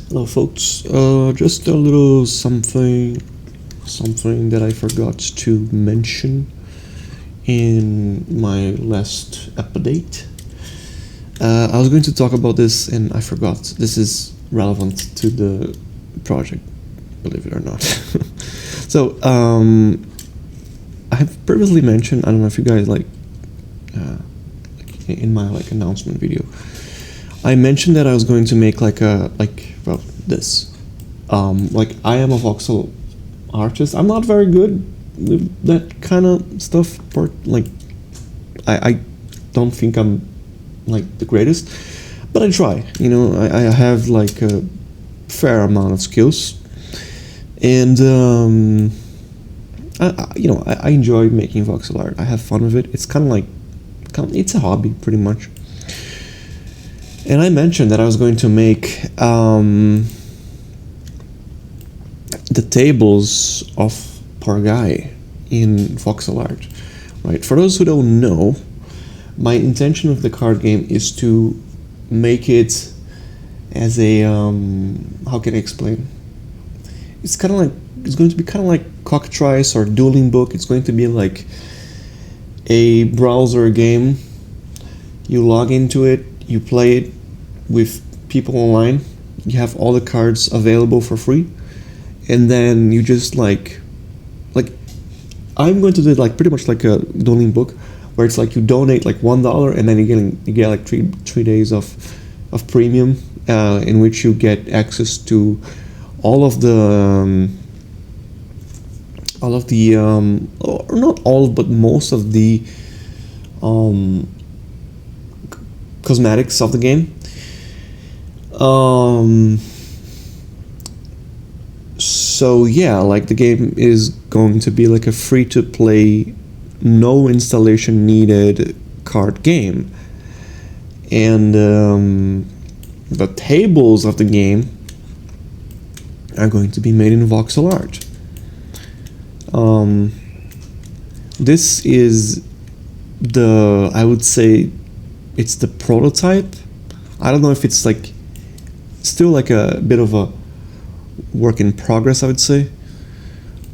Hello, folks. Just a little something that I forgot to mention in my last update. I was going to talk about this and I forgot. This is relevant to the project, believe it or not. So, I have previously mentioned, I don't know if you guys in my announcement video, I mentioned that I was going to make this. I am a voxel artist. I'm not very good with that kind of stuff. I don't think I'm the greatest, but I try. I have a fair amount of skills, and I enjoy making voxel art. I have fun with it. It's it's a hobby, pretty much. And I mentioned that I was going to make the tables of Purgai in Voxelart, right? For those who don't know, my intention with the card game is to make it as a how can I explain? It's going to be kind of like Cockatrice or Dueling Book. It's going to be like a browser game. You log into it, you play it with people online. You have all the cards available for free, and then you just I'm going to do it pretty much like a Dueling Book, where it's you donate $1 and then you get three days of premium, in which you get access to all of the or not all, but most of the cosmetics of the game. So yeah, the game is going to be a free-to-play, no installation needed card game, and the tables of the game are going to be made in Voxelart. This is I would say it's the prototype. I don't know if it's still a bit of a work in progress, I would say.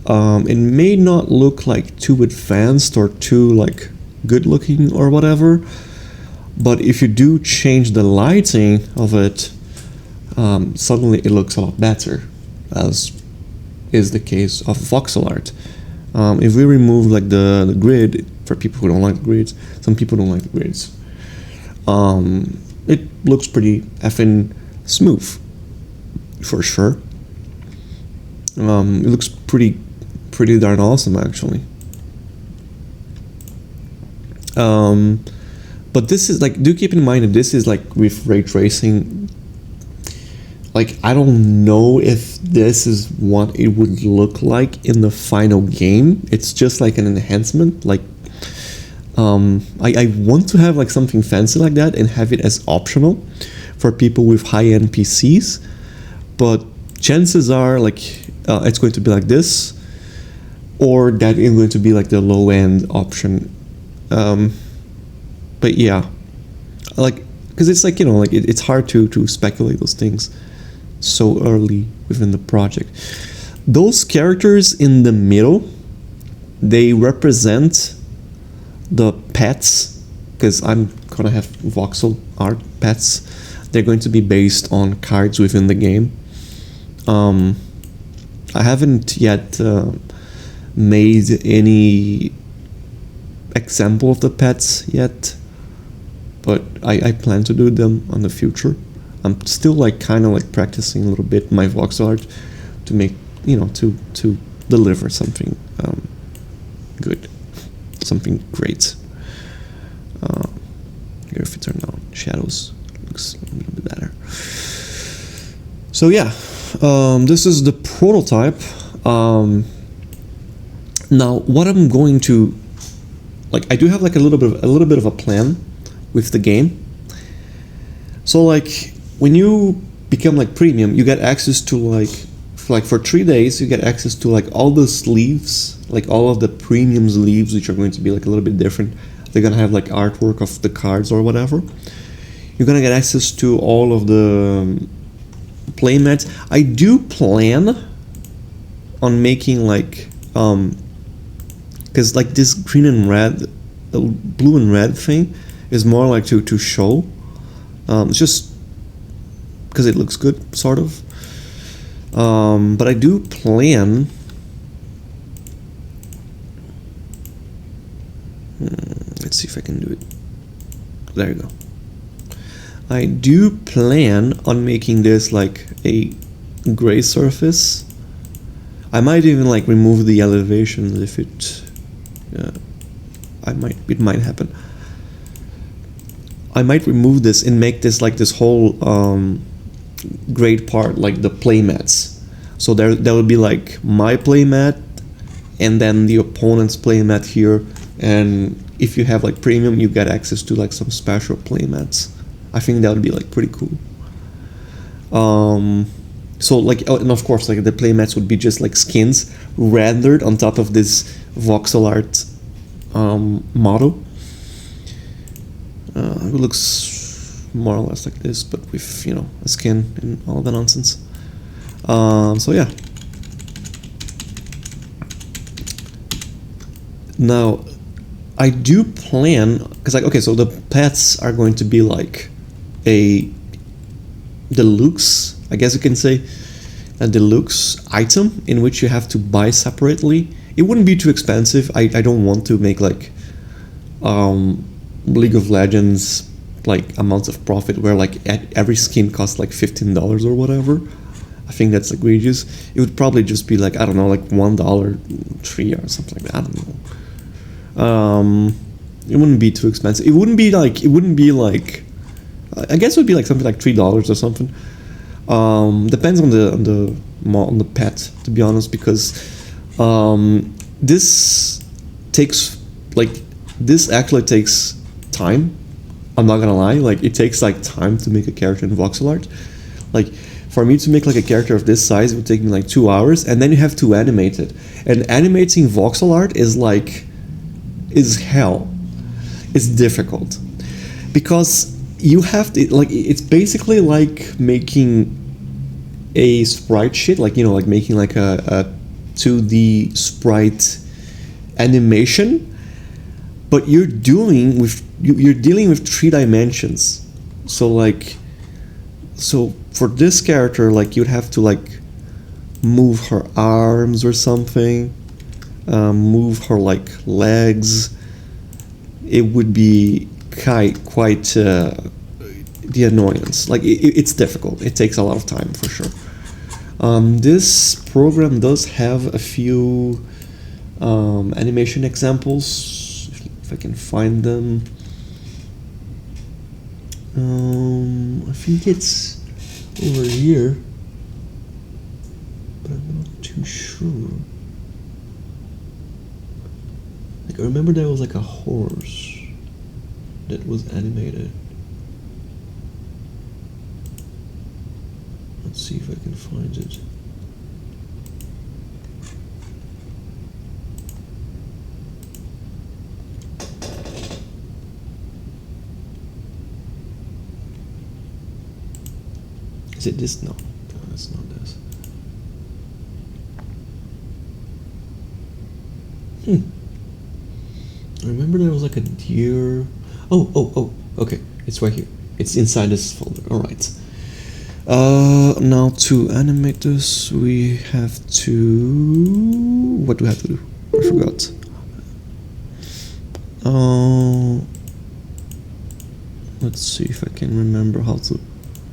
It may not look too advanced or too good looking or whatever, but if you do change the lighting of it, suddenly it looks a lot better, as is the case of Voxelart. If we remove the grid, for people who don't like the grids, some people don't like the grids, it looks pretty effing smooth, for sure. It looks pretty darn awesome, actually. But this is do keep in mind that this is with ray tracing. I don't know if this is what it would look like in the final game. It's just an enhancement. I want to have something fancy like that and have it as optional for people with high-end PCs, but chances are it's going to be like this, or that is going to be the low-end option. But yeah, because it's it's hard to speculate those things so early within the project. Those characters in the middle, they represent the pets, because I'm gonna have voxel art pets. They're going to be based on cards within the game. I haven't yet made any example of the pets yet, but I plan to do them in the future. I'm still kind of practicing a little bit my voxel art to make, to deliver something good, something great. Here, if it turn on shadows, looks a little bit better. So yeah, this is the prototype. Now, what I'm going to I do have a little bit of a plan with the game. So when you become premium, you get access to for 3 days you get access to all the sleeves, all of the premium sleeves, which are going to be a little bit different. They're gonna have artwork of the cards or whatever. You're gonna get access to all of the playmats. I do plan on making like because like this green and red, blue and red thing is more like to show. It's just because it looks good, sort of. But I do plan. Let's see if I can do it. There you go. I do plan on making this like a gray surface. I might even like remove the elevations if it. It might happen. I might remove this and make this like this whole gray part like the playmats. So there would be like my playmat and then the opponent's playmat here, and if you have like premium you get access to like some special playmats. I think that would be like pretty cool. So like, and of course like the playmats would be just like skins rendered on top of this Voxelart model. It looks more or less like this, but with, you know, a skin and all the nonsense. So yeah. Now, I do plan, because like, okay, so the pets are going to be like a deluxe, I guess you can say, a deluxe item in which you have to buy separately. It wouldn't be too expensive. I don't want to make like League of Legends like amounts of profit where like every skin costs like $15 or whatever. I think that's egregious. It would probably just be like, I don't know, like $1 or something like that. I don't know. It wouldn't be too expensive. It wouldn't be like I guess it would be like something like $3 or something. Depends on the pet, to be honest, because this actually takes time. I'm not gonna lie, like it takes like time to make a character in voxel art. Like for me to make like a character of this size, it would take me like 2 hours, and then you have to animate it. And animating voxel art is hell. It's difficult because you have to, like, it's basically like making a sprite sheet, like, you know, like making like a 2D sprite animation, but you're dealing with 3 dimensions. So for this character, like, you'd have to like move her arms or something, move her like legs. It would be quite the annoyance. Like it's difficult. It takes a lot of time for sure. This program does have a few animation examples, if I can find them. I think it's over here, but I'm not too sure. Like I remember there was like a horse that was animated. Let's see if I can find it. Is it this? No, that's not this. I remember there was like a deer. Oh, okay, it's right here. It's inside this folder. All right. Now to animate this, we have to. What do we have to do? I forgot. Let's see if I can remember how to.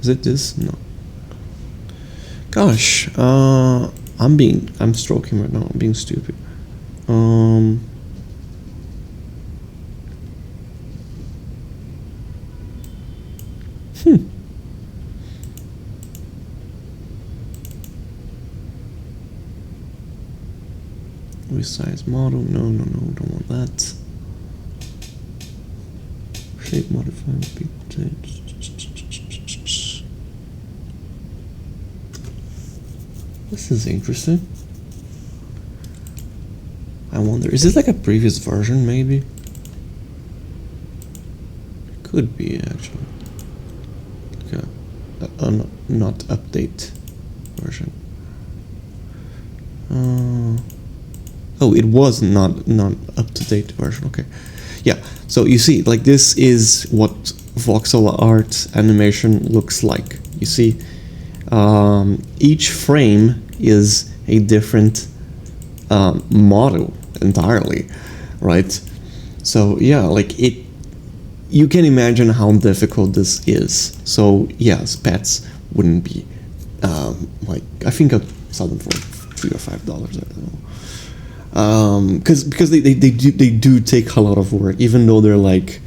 Is it this? No. Gosh, I'm stroking right now. I'm being stupid. Resize model. No, don't want that. Shape modify. This is interesting. I wonder, is this like a previous version, maybe? Could be, actually. Okay. not update version. Oh, it was not up to date version. Okay, yeah. So you see, like, this is what Voxelart animation looks like. You see, each frame is a different model entirely, right? So yeah, like, you can imagine how difficult this is. So yes, pets wouldn't be like, I think I saw them for $3 or $5. I don't know, because they do take a lot of work, even though they're like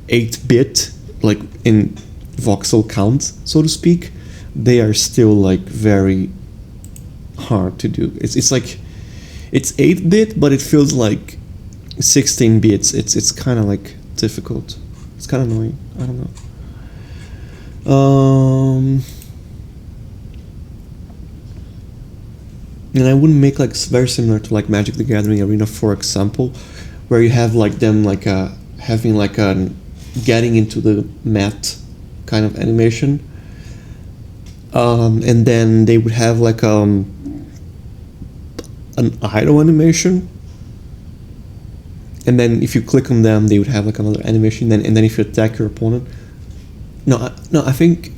8-bit, like in voxel count, so to speak. They are still like very hard to do. It's like, it's 8-bit, but it feels like 16 bits. It's kind of like difficult. It's kind of annoying. I don't know. And I wouldn't make like very similar to like Magic the Gathering Arena, for example, where you have like them like having like a getting into the mat kind of animation, and then they would have like an idle animation, and then if you click on them, they would have like another animation. And then if you attack your opponent, I think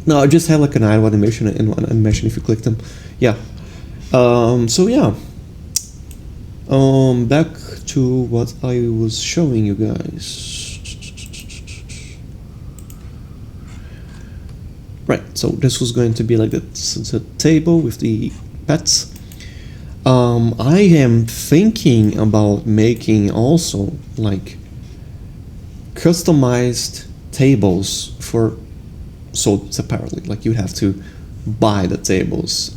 I just have like an idle animation and one animation if you click them. Yeah. So yeah. Back to what I was showing you guys. Right. So this was going to be like the table with the pets. I am thinking about making also like customized tables for sold separately. Like, you have to buy the tables.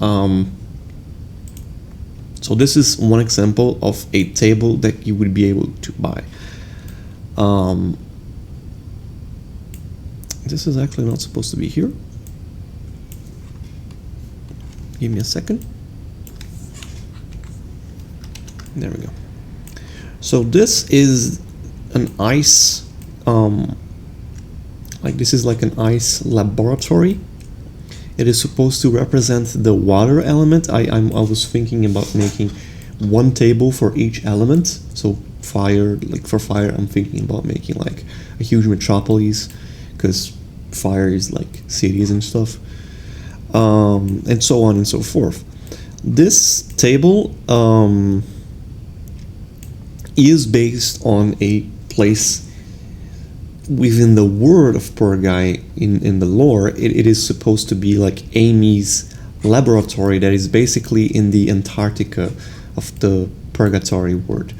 So this is one example of a table that you would be able to buy. This is actually not supposed to be here. Give me a second. There we go. So this is an ice, like, this is like an ice laboratory. It is supposed to represent the water element. I was thinking about making one table for each element. So fire, like for fire, I'm thinking about making like a huge metropolis, because fire is like cities and stuff, and so on and so forth. This table is based on a place within the world of Purgai in the lore. It is supposed to be like Amy's laboratory that is basically in the Antarctica of the Purgatory world.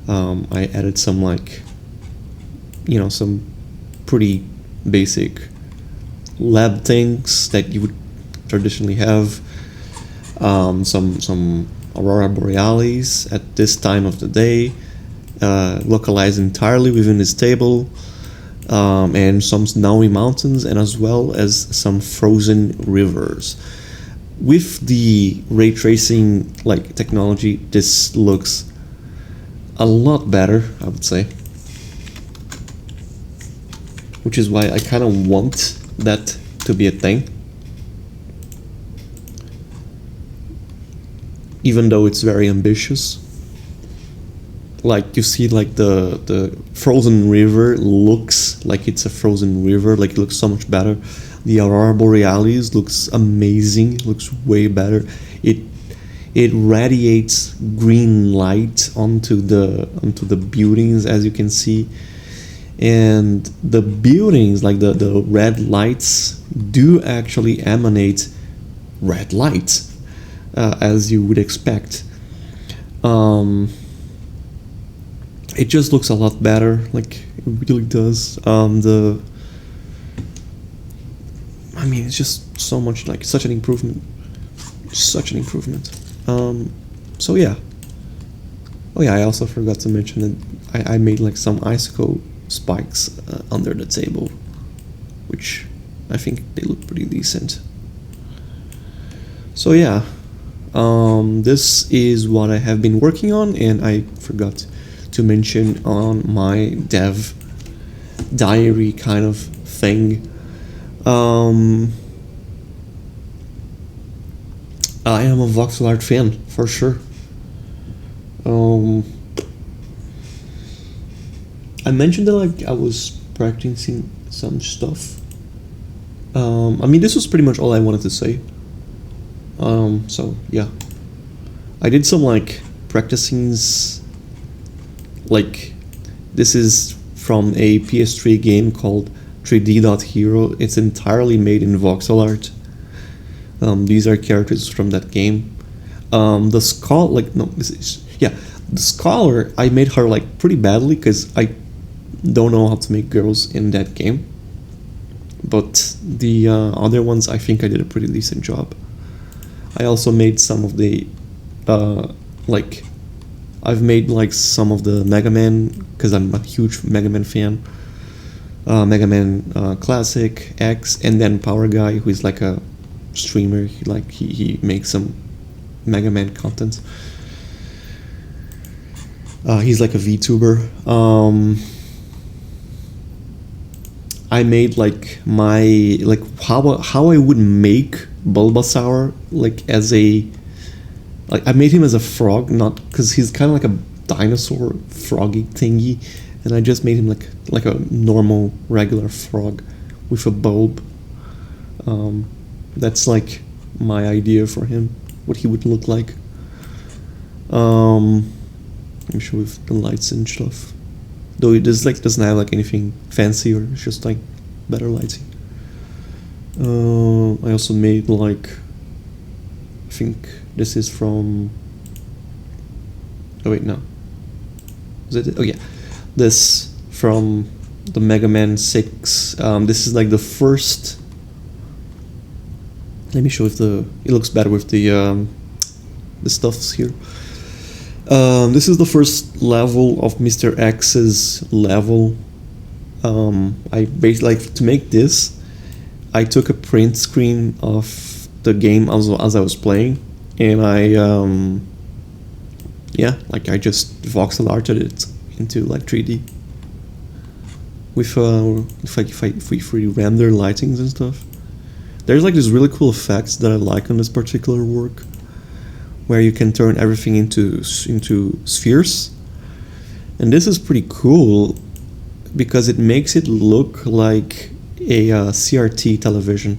I added some like, some pretty basic lab things that you would traditionally have. Some aurora borealis at this time of the day, localized entirely within this table. And some snowy mountains, and as well as some frozen rivers. With the ray tracing like technology, this looks a lot better, I would say. Which is why I kind of want that to be a thing. Even though it's very ambitious. Like, you see, like the frozen river looks like it's a frozen river. Like, it looks so much better. The aurora borealis looks amazing. Looks way better. It radiates green light onto the buildings, as you can see. And the buildings, like the red lights, do actually emanate red light, as you would expect. It just looks a lot better, like, it really does. It's just so much, like, such an improvement. So yeah. Oh yeah, I also forgot to mention that I made like some icicle spikes under the table, which I think they look pretty decent. So yeah, this is what I have been working on, and I forgot to mention on my dev diary kind of thing. I am a Voxelart fan for sure. Um, I mentioned that like I was practicing some stuff. I mean, this was pretty much all I wanted to say. So yeah, I did some like practicings. Like, this is from a PS3 game called 3D Hero. It's entirely made in voxel art. These are characters from that game. The scholar, like, no, this is, yeah, the scholar, I made her like pretty badly because I don't know how to make girls in that game. But the other ones, I think I did a pretty decent job. I also made some of the, like, I've made like some of the Mega Man, because I'm a huge Mega Man fan. Mega Man Classic, X, and then Purgai, who is like a streamer. He makes some Mega Man content. He's like a VTuber. I made like my how I would make Bulbasaur, like as a, like I made him as a frog, not because he's kind of like a dinosaur froggy thingy, and I just made him like a normal regular frog with a bulb. That's like my idea for him, what he would look like. I'm sure with the lights and stuff. Though it doesn't have like anything fancy, or it's just like better lighting. I also made like, I think this is from, oh wait, no. Is that it? Oh yeah. This from the Mega Man 6. This is like the first, let me show if it looks better with the stuffs here. This is the first level of Mr. X's level. I basically, like, to make this, I took a print screen of the game as I was playing, and I I just voxel arted it into like 3D with if we render lightings and stuff. There's like these really cool effects that I like on this particular work, where you can turn everything into spheres, and this is pretty cool because it makes it look like a CRT television.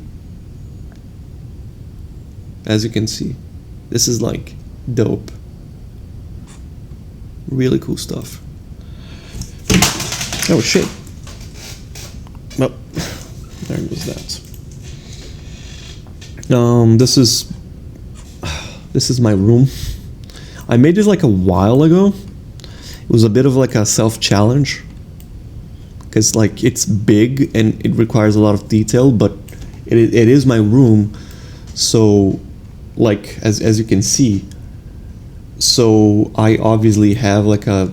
As you can see, this is like dope. Really cool stuff. Oh shit. Well, there goes that. This is my room. I made this like a while ago. It was a bit of like a self-challenge, because like it's big and it requires a lot of detail, but it is my room. So like as you can see, so I obviously have like a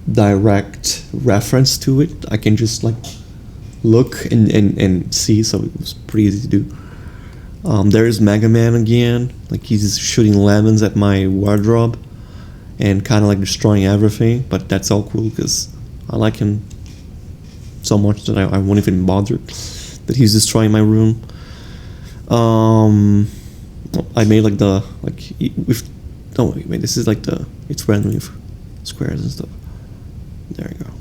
direct reference to it. I can just like look and see, so it was pretty easy to do. There's Mega Man again, like he's shooting lemons at my wardrobe and kind of like destroying everything, but that's all cool because I like him so much that I won't even bother that he's destroying my room. I made like this is like it's random with squares and stuff. There you go.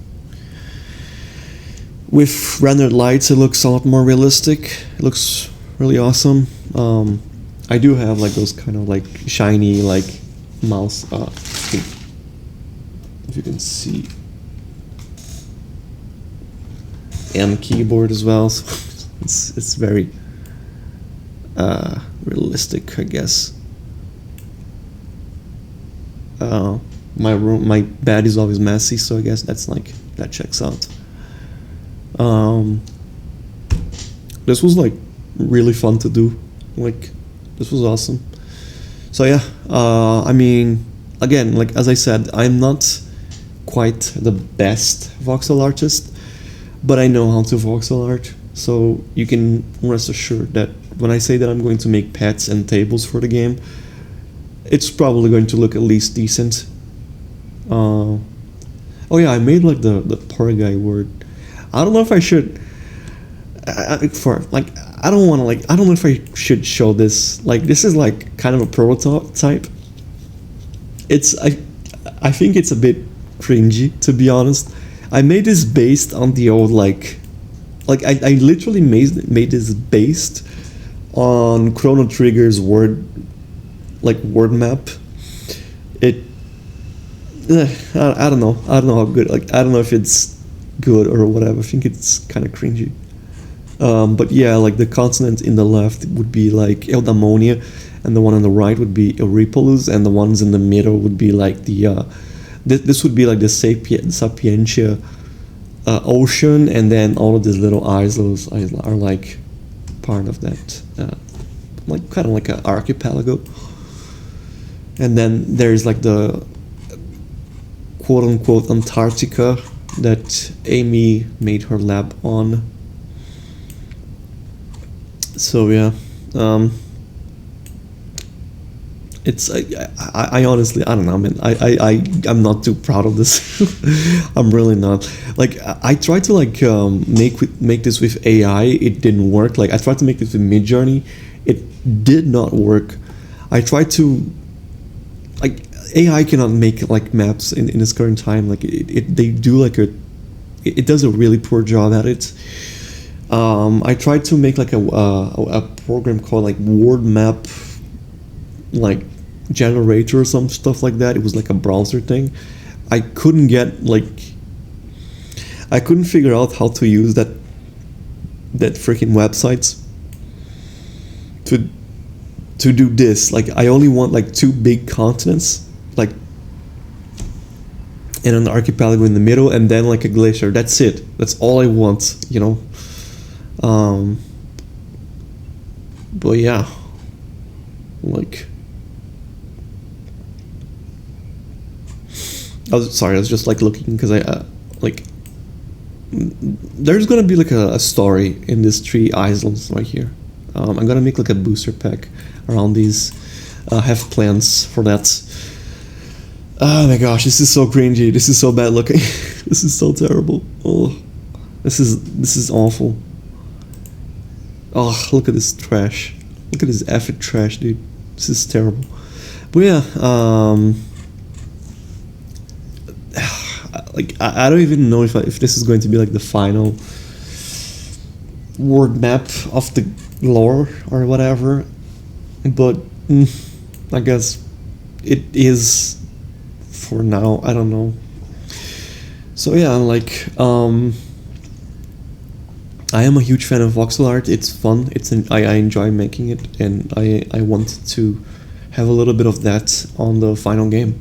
With rendered lights, it looks a lot more realistic. It looks really awesome. I do have like those kind of like shiny like mouse, if you can see, and keyboard as well, so it's very realistic, I guess. My bed is always messy, so I guess that checks out. This was like really fun to do. Like, this was awesome. So yeah, I mean, again, like as I said, I'm not quite the best voxel artist, but I know how to voxel art. So you can rest assured that when I say that I'm going to make pets and tables for the game, it's probably going to look at least decent. Oh yeah, I made like the Purgai word. I don't know if I should. I don't want to like, I don't know if I should show this. Like, this is like kind of a prototype. It's, I think it's a bit cringy, to be honest. I made this based on the old, like I literally made this based on Chrono Trigger's word map. It, I don't know. I don't know how good, like, I don't know if it's good or whatever. I think it's kind of cringy. But yeah, like the continent in the left would be like Eudaimonia, and the one on the right would be Euripolus, and the ones in the middle would be like the this would be like the Sapientia ocean, and then all of these little islands are like part of that, like kind of like an archipelago. And then there's like the quote unquote Antarctica that Amy made her lab on. So yeah, it's I honestly, I don't know, man. I'm not too proud of this. I'm really not. Like, I tried to like make this with AI. It didn't work. Like, I tried to make this with Midjourney. It did not work. I tried to, like, AI cannot make like maps in this current time. Like, they do like it does a really poor job at it. I tried to make like a program called like word map, like generator or some stuff like that. It was like a browser thing. I couldn't figure out how to use that freaking websites to do this. Like, I only want like 2 big continents, like, and an archipelago in the middle, and then like a glacier. That's it. That's all I want, you know. But yeah, like, I was just like looking because I like, there's gonna be like a story in these 3 islands right here. I'm gonna make like a booster pack around these. Have plans for that. Oh my gosh, this is so cringy. This is so bad looking. This is so terrible. Oh, this is awful. Oh, look at this trash. Look at this effing trash, dude. This is terrible. But yeah, like, I don't even know if this is going to be like the final word map of the lore or whatever. But I guess it is for now. I don't know. So yeah, like, I am a huge fan of Voxelart. It's fun. I enjoy making it, and I want to have a little bit of that on the final game.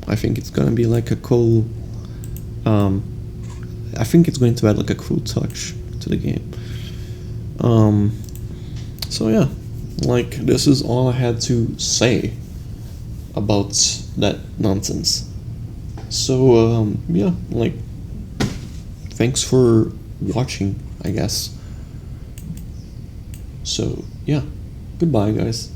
I think it's gonna be like a cool. I think it's going to add like a cool touch to the game. So yeah, like, this is all I had to say about that nonsense. So yeah, like, thanks for watching, I guess. So yeah, goodbye, guys.